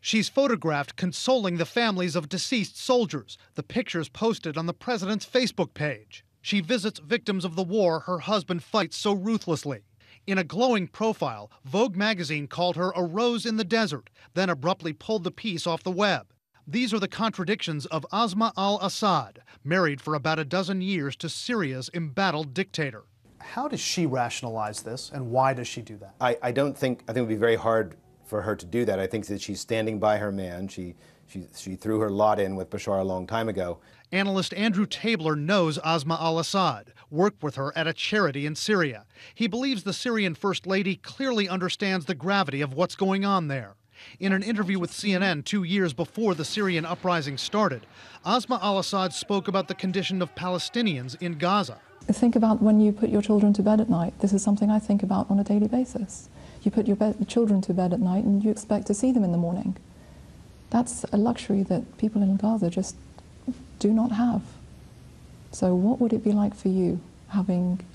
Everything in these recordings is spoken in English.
She's photographed consoling the families of deceased soldiers, the pictures posted on the president's Facebook page. She visits victims of the war her husband fights so ruthlessly. In a glowing profile, Vogue magazine called her a rose in the desert, then abruptly pulled the piece off the web. These are the contradictions of Asma al-Assad, married for about a dozen years to Syria's embattled dictator. How does she rationalize this, and why does she do that? I think it would be very hard for her to do that. I think that she's standing by her man. She threw her lot in with Bashar a long time ago. Analyst Andrew Tabler knows Asma al-Assad, worked with her at a charity in Syria. He believes the Syrian First Lady clearly understands the gravity of what's going on there. In an interview with CNN 2 years before the Syrian uprising started, Asma al-Assad spoke about the condition of Palestinians in Gaza. Think about when you put your children to bed at night. This is something I think about on a daily basis. You put your children to bed at night and you expect to see them in the morning. That's a luxury that people in Gaza just do not have. So what would it be like for you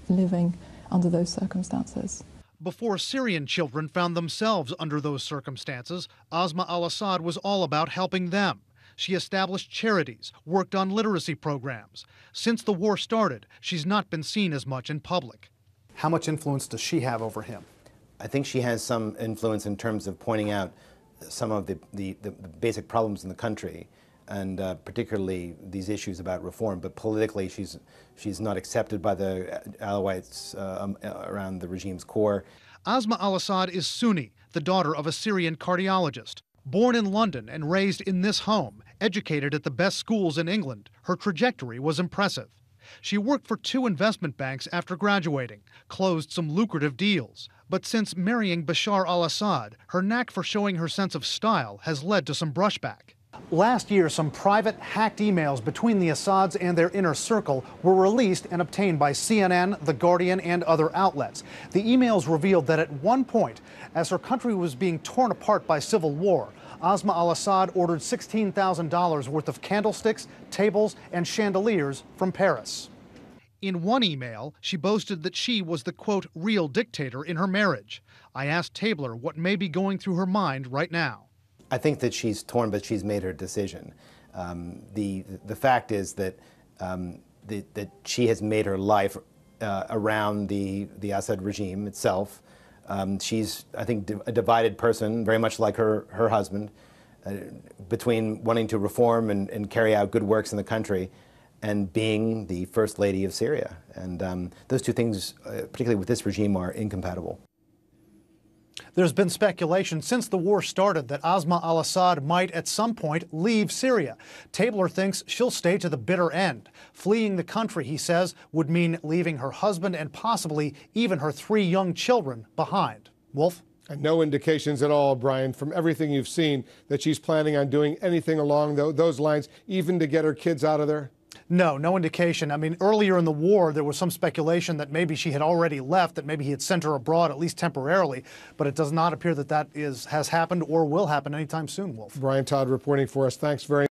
living under those circumstances? Before Syrian children found themselves under those circumstances, Asma al-Assad was all about helping them. She established charities, worked on literacy programs. Since the war started, she's not been seen as much in public. How much influence does she have over him? I think she has some influence in terms of pointing out some of the basic problems in the country, and particularly these issues about reform. But politically, she's not accepted by the Alawites around the regime's core. Asma al-Assad is Sunni, the daughter of a Syrian cardiologist. Born in London and raised in this home, educated at the best schools in England, her trajectory was impressive. She worked for 2 investment banks after graduating, closed some lucrative deals. But since marrying Bashar al-Assad, her knack for showing her sense of style has led to some brushback. Last year, some private hacked emails between the Assads and their inner circle were released and obtained by CNN, The Guardian, and other outlets. The emails revealed that at one point, as her country was being torn apart by civil war, Asma al-Assad ordered $16,000 worth of candlesticks, tables, and chandeliers from Paris. In one email, she boasted that she was the, quote, real dictator in her marriage. I asked Tabler what may be going through her mind right now. I think that she's torn, but she's made her decision. The fact is that that she has made her life around the Assad regime itself. She's, I think, a divided person, very much like her husband, between wanting to reform and carry out good works in the country and being the First Lady of Syria. And those two things, particularly with this regime, are incompatible. There's been speculation since the war started that Asma al-Assad might at some point leave Syria. Tabler thinks she'll stay to the bitter end. Fleeing the country, he says, would mean leaving her husband and possibly even her 3 young children behind. Wolf? And no indications at all, Brian, from everything you've seen, that she's planning on doing anything along those lines, even to get her kids out of there? No indication. I mean, earlier in the war, there was some speculation that maybe she had already left, that maybe he had sent her abroad, at least temporarily. But it does not appear that has happened or will happen anytime soon, Wolf. Brian Todd reporting for us. Thanks very much.